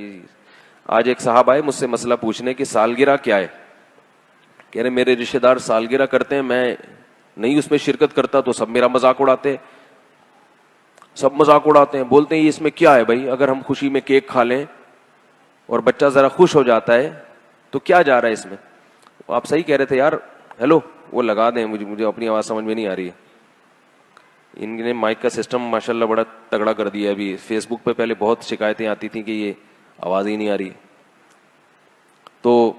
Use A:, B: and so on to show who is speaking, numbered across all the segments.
A: بھائی آج ایک صاحب آئے مجھ سے مسئلہ پوچھنے کہ سالگرہ کیا ہے. کہہ رہے میرے رشتے دار سالگرہ کرتے ہیں, میں نہیں اس میں شرکت کرتا تو سب میرا مذاق اڑاتے, سب مذاق اڑاتے ہیں, بولتے ہیں یہ اس میں کیا ہے بھائی, اگر ہم خوشی میں کیک کھا لیں اور بچہ ذرا خوش ہو جاتا ہے تو کیا جا رہا ہے اس میں. آپ صحیح کہہ رہے تھے یار. ہیلو وہ لگا دیں, مجھے اپنی آواز سمجھ میں نہیں آ رہی ہے. ان نے مائک کا سسٹم ماشاءاللہ بڑا تگڑا کر دیا. ابھی فیس بک پہ پہلے بہت شکایتیں آتی تھیں کہ یہ آواز ہی نہیں آ رہی. تو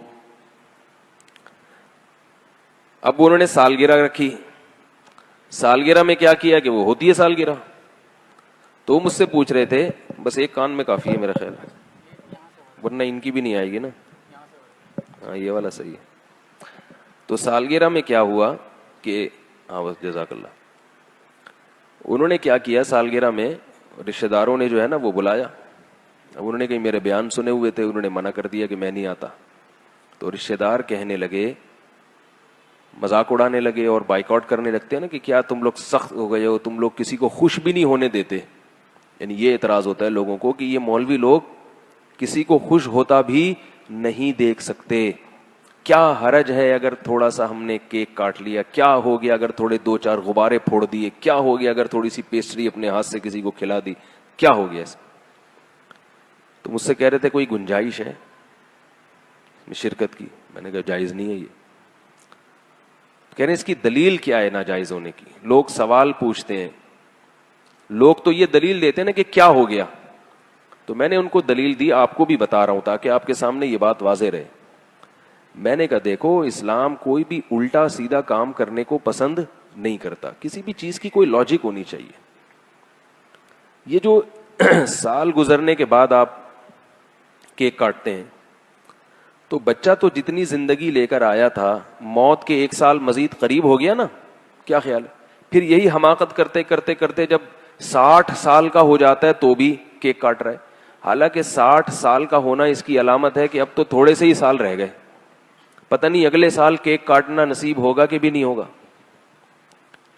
A: اب انہوں نے سالگرہ رکھی. سالگرہ میں کیا کیا کہ وہ ہوتی ہے سالگرہ. تو مجھ سے پوچھ رہے تھے, بس ایک کان میں کافی ہے میرا خیال ہے, ورنہ ان کی بھی نہیں آئے گی نا. ہاں یہ والا صحیح ہے. تو سالگرہ میں کیا ہوا کہ ہاں بس جزاک اللہ. انہوں نے کیا کیا سالگرہ میں رشتہ داروں نے جو ہے نا وہ بلایا. اب انہوں نے کہیں میرے بیان سنے ہوئے تھے, انہوں نے منع کر دیا کہ میں نہیں آتا. تو رشتہ دار کہنے لگے, مذاق اڑانے لگے اور بائیکاٹ کرنے لگتے ہیں نا کہ کیا تم لوگ سخت ہو گئے ہو, تم لوگ کسی کو خوش بھی نہیں ہونے دیتے. یعنی یہ اعتراض ہوتا ہے لوگوں کو کہ یہ مولوی لوگ کسی کو خوش ہوتا بھی نہیں دیکھ سکتے. کیا حرج ہے اگر تھوڑا سا ہم نے کیک کاٹ لیا, کیا ہو گیا اگر تھوڑے 2-4 غبارے پھوڑ دیے, کیا ہو گیا اگر تھوڑی سی پیسٹری اپنے ہاتھ سے کسی کو کھلا دی, کیا ہو گیا اس. تو مجھ سے کہہ رہے تھے کوئی گنجائش ہے شرکت کی. میں نے کہا جائز نہیں ہے یہ. کہہ رہے اس کی دلیل کیا ہے ناجائز ہونے کی. لوگ سوال پوچھتے ہیں, لوگ تو یہ دلیل دیتے ہیں نا کہ کیا ہو گیا. تو میں نے ان کو دلیل دی, آپ کو بھی بتا رہا ہوں تاکہ آپ کے سامنے یہ بات واضح رہے. میں نے کہا دیکھو اسلام کوئی بھی الٹا سیدھا کام کرنے کو پسند نہیں کرتا. کسی بھی چیز کی کوئی لاجک ہونی چاہیے. یہ جو سال گزرنے کے بعد آپ کیک کاٹتے ہیں تو بچہ تو جتنی زندگی لے کر آیا تھا موت کے 1 سال مزید قریب ہو گیا نا. کیا خیال ہے؟ پھر یہی حماقت کرتے کرتے کرتے جب 60 سال کا ہو جاتا ہے تو بھی کیک کاٹ رہا ہے. حالانکہ 60 سال کا ہونا اس کی علامت ہے کہ اب تو تھوڑے سے ہی سال رہ گئے, پتہ نہیں اگلے سال کیک کاٹنا نصیب ہوگا کہ بھی نہیں ہوگا.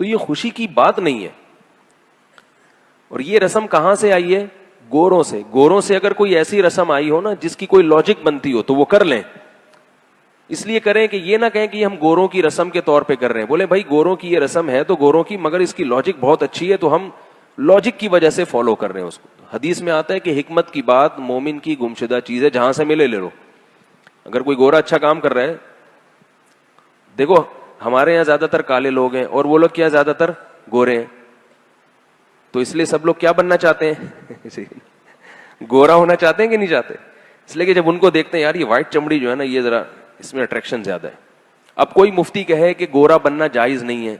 A: تو یہ خوشی کی بات نہیں ہے. اور یہ رسم کہاں سے آئی ہے؟ گوروں سے. گوروں سے اگر کوئی ایسی رسم آئی ہو نا جس کی کوئی لاجک بنتی ہو تو وہ کر لیں. اس لیے کریں کہ یہ نہ کہیں کہ ہم گوروں کی رسم کے طور پہ کر رہے ہیں. بولے بھائی گوروں کی یہ رسم ہے تو گوروں کی, مگر اس کی لاجک بہت اچھی ہے تو ہم لاجک کی وجہ سے فالو کر رہے ہیں اس کو. حدیث میں آتا ہے کہ حکمت کی بات مومن کی گمشدہ چیز ہے, جہاں سے ملے لے لو. اگر کوئی گورا اچھا کام کر رہا ہے, دیکھو ہمارے یہاں زیادہ تر کالے لوگ ہیں اور وہ لوگ کیا زیادہ تر گورے ہیں, تو اس لیے سب لوگ کیا بننا چاہتے ہیں؟ گورا ہونا چاہتے ہیں کہ نہیں چاہتے؟ اس لیے کہ جب ان کو دیکھتے ہیں یار یہ وائٹ چمڑی جو ہے نا یہ ذرا اس میں اٹریکشن زیادہ ہے. اب کوئی مفتی کہے کہ گورا بننا جائز نہیں ہے.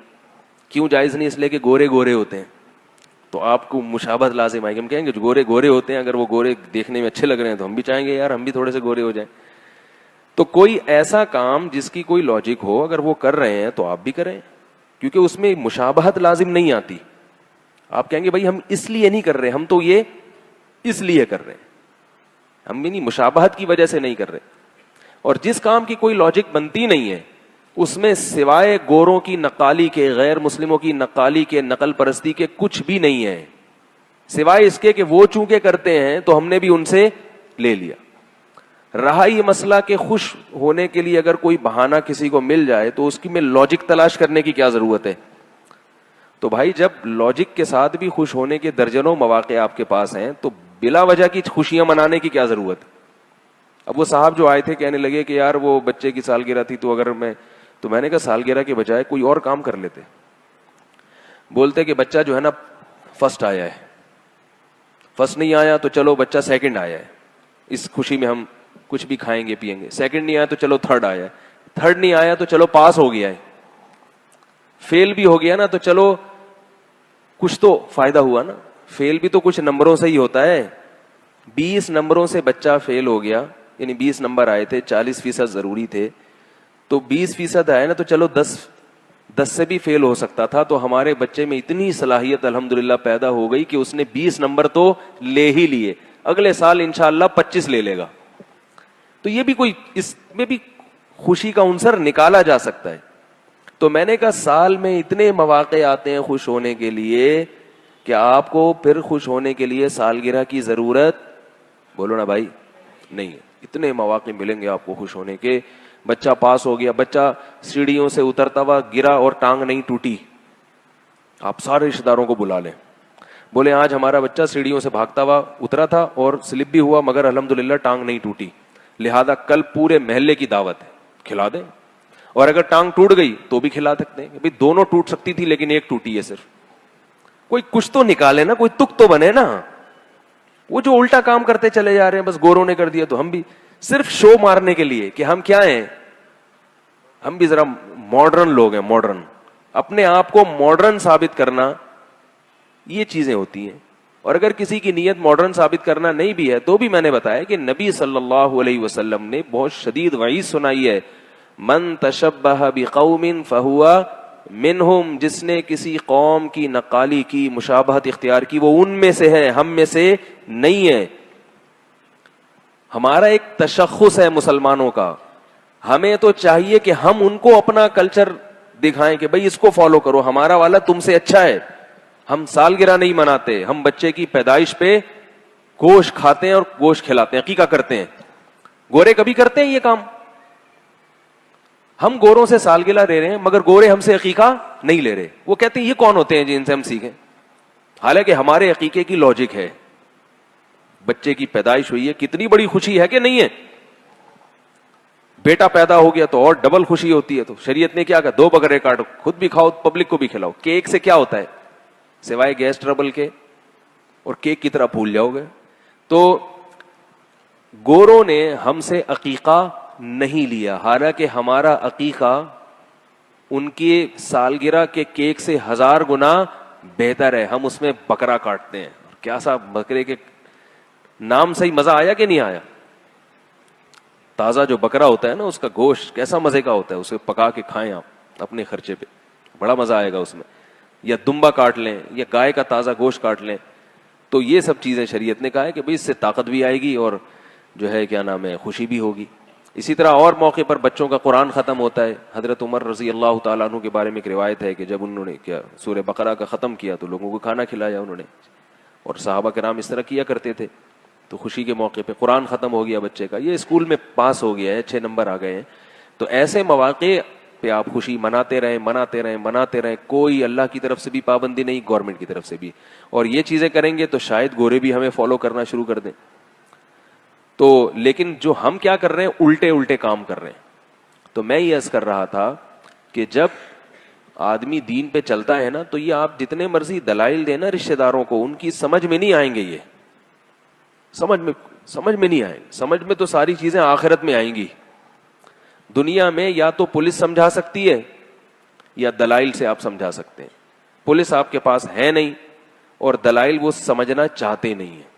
A: کیوں جائز نہیں؟ اس لیے کہ گورے گورے ہوتے ہیں. تو آپ کو مشابہت لازم آئے گی. ہم کہیں گے جو گورے گورے ہوتے ہیں, اگر وہ گورے دیکھنے میں اچھے لگ رہے ہیں تو ہم بھی چاہیں گے یار ہم بھی تھوڑے سے گورے ہو جائیں. تو کوئی ایسا کام جس کی کوئی لاجک ہو اگر وہ کر رہے ہیں تو آپ بھی کریں, کیونکہ اس میں مشابہت لازم نہیں آتی. آپ کہیں گے بھائی ہم اس لیے نہیں کر رہے, ہم تو یہ اس لیے کر رہے ہیں, ہم بھی نہیں مشابہت کی وجہ سے نہیں کر رہے. اور جس کام کی کوئی لاجک بنتی نہیں ہے اس میں سوائے گوروں کی نقالی کے, غیر مسلموں کی نقالی کے, نقل پرستی کے کچھ بھی نہیں ہے, سوائے اس کے کہ وہ چونکہ کرتے ہیں تو ہم نے بھی ان سے لے لیا. رہا یہ مسئلہ کہ خوش ہونے کے لیے اگر کوئی بہانہ کسی کو مل جائے تو اس کی میں لاجک تلاش کرنے کی کیا ضرورت ہے؟ تو بھائی جب لاجک کے ساتھ بھی خوش ہونے کے درجنوں مواقع آپ کے پاس ہیں تو بلا وجہ کی خوشیاں منانے کی کیا ضرورت ہے؟ اب وہ صاحب جو آئے تھے کہنے لگے کہ یار وہ بچے کی سالگرہ تھی تو اگر میں نے کہا سالگرہ کے بجائے کوئی اور کام کر لیتے. بولتے کہ بچہ جو ہے نا فرسٹ آیا ہے, فرسٹ نہیں آیا تو چلو بچہ سیکنڈ آیا ہے, اس خوشی میں ہم کچھ بھی کھائیں گے پیئیں گے. سیکنڈ نہیں آیا تو چلو تھرڈ آیا ہے, تھرڈ نہیں آیا تو چلو پاس ہو گیا ہے, فیل بھی ہو گیا نا تو چلو کچھ تو فائدہ ہوا نا. فیل بھی تو کچھ نمبروں سے ہی ہوتا ہے. 20 نمبروں سے بچہ فیل ہو گیا, یعنی 20 نمبر آئے تھے, 40% ضروری تھے, تو 20% آئے نا تو چلو 10 سے بھی فیل ہو سکتا تھا. تو ہمارے بچے میں اتنی صلاحیت الحمدللہ پیدا ہو گئی کہ اس نے 20 نمبر تو لے ہی لیے, اگلے سال انشاءاللہ 25 لے لے گا. تو یہ بھی کوئی, اس میں بھی خوشی کا عنصر نکالا جا سکتا ہے. تو میں نے کہا سال میں اتنے مواقع آتے ہیں خوش ہونے کے لیے کہ آپ کو پھر خوش ہونے کے لیے سالگرہ کی ضرورت, بولو نا بھائی, نہیں ہے. اتنے مواقع ملیں گے آپ کو خوش ہونے کے. بچہ پاس ہو گیا, بچہ سیڑھیوں سے اترتا ہوا گرا اور ٹانگ نہیں ٹوٹی, آپ سارے رشتے داروں کو بلا لیں, بولے آج ہمارا بچہ سیڑھیوں سے بھاگتا ہوا اترا تھا اور سلپ بھی ہوا مگر الحمدللہ ٹانگ نہیں ٹوٹی, لہذا کل پورے محلے کی دعوت ہے, کھلا دیں. اور اگر ٹانگ ٹوٹ گئی تو بھی کھلا سکتے ہیں, کہ دونوں ٹوٹ سکتی تھی لیکن ایک ٹوٹی ہے صرف. کوئی کچھ تو نکالے نا, کوئی تک تو بنے نا. وہ جو الٹا کام کرتے چلے جا رہے ہیں, بس گوروں نے کر دیا تو ہم بھی, صرف شو مارنے کے لیے کہ ہم کیا ہیں, ہم بھی ذرا ماڈرن لوگ ہیں, ماڈرن, اپنے آپ کو ماڈرن ثابت کرنا, یہ چیزیں ہوتی ہیں. اور اگر کسی کی نیت ماڈرن ثابت کرنا نہیں بھی ہے تو بھی میں نے بتایا کہ نبی صلی اللہ علیہ وسلم نے بہت شدید وعید سنائی ہے, من تشبہ بقوم فہو منہم, جس نے کسی قوم کی نقالی کی, مشابہت اختیار کی, وہ ان میں سے ہے, ہم میں سے نہیں ہے. ہمارا ایک تشخص ہے مسلمانوں کا, ہمیں تو چاہیے کہ ہم ان کو اپنا کلچر دکھائیں کہ بھئی اس کو فالو کرو, ہمارا والا تم سے اچھا ہے. ہم سالگرہ نہیں مناتے, ہم بچے کی پیدائش پہ گوشت کھاتے ہیں اور گوشت کھلاتے ہیں, عقیقہ کرتے ہیں. گورے کبھی کرتے ہیں یہ کام؟ ہم گوروں سے سالگرہ لے رہے ہیں مگر گورے ہم سے عقیقہ نہیں لے رہے. وہ کہتے ہیں یہ کون ہوتے ہیں جن سے ہم سیکھیں, حالانکہ ہمارے عقیقے کی لاجک ہے. بچے کی پیدائش ہوئی ہے, کتنی بڑی خوشی ہے کہ نہیں ہے. بیٹا پیدا ہو گیا تو اور ڈبل خوشی ہوتی ہے. تو شریعت نے کیا کہا, 2 بکرے کاٹو, خود بھی کھاؤ پبلک کو بھی کھلاؤ. کیک سے کیا ہوتا ہے سوائے گیس ٹربل کے, اور کیک کی طرح بھول جاؤ گے. تو گوروں نے ہم سے عقیقہ نہیں لیا, حالانکہ ہمارا عقیقہ ان کی سالگرہ کے کیک سے 1000 گنا بہتر ہے. ہم اس میں بکرا کاٹتے ہیں. کیا سا بکرے کے نام سے ہی مزہ آیا کہ نہیں آیا؟ تازہ جو بکرا ہوتا ہے نا, اس کا گوشت کیسا مزے کا ہوتا ہے, اسے پکا کے کھائیں آپ اپنے خرچے پہ, بڑا مزہ آئے گا اس میں. یا دمبا کاٹ لیں, یا گائے کا تازہ گوشت کاٹ لیں. تو یہ سب چیزیں شریعت نے کہا ہے کہ بھئی اس سے طاقت بھی آئے گی اور جو ہے کیا نام ہے خوشی بھی ہوگی. اسی طرح اور موقع پر بچوں کا قرآن ختم ہوتا ہے. حضرت عمر رضی اللہ تعالیٰ عنہ کے بارے میں ایک روایت ہے کہ جب انہوں نے کیا سورہ بقرہ کا ختم کیا تو لوگوں کو کھانا کھلایا انہوں نے, اور صحابہ کرام اس طرح کیا کرتے تھے. تو خوشی کے موقع پہ قرآن ختم ہو گیا بچے کا, یہ اسکول میں پاس ہو گیا ہے, 6 نمبر آ گئے ہیں. تو ایسے مواقع پہ آپ خوشی مناتے رہیں, مناتے رہیں, مناتے رہیں. کوئی اللہ کی طرف سے بھی پابندی نہیں, گورنمنٹ کی طرف سے بھی. اور یہ چیزیں کریں گے تو شاید گورے بھی ہمیں فالو کرنا شروع کر دیں. تو لیکن جو ہم کیا کر رہے ہیں, الٹے الٹے کام کر رہے ہیں. تو میں یہ عرض کر رہا تھا کہ جب آدمی دین پہ چلتا ہے نا, تو یہ آپ جتنے مرضی دلائل دینا رشتے داروں کو, ان کی سمجھ میں نہیں آئیں گے. یہ سمجھ میں نہیں آئیں گے. سمجھ میں تو ساری چیزیں آخرت میں آئیں گی. دنیا میں یا تو پولیس سمجھا سکتی ہے یا دلائل سے آپ سمجھا سکتے ہیں. پولیس آپ کے پاس ہے نہیں اور دلائل وہ سمجھنا چاہتے نہیں ہیں.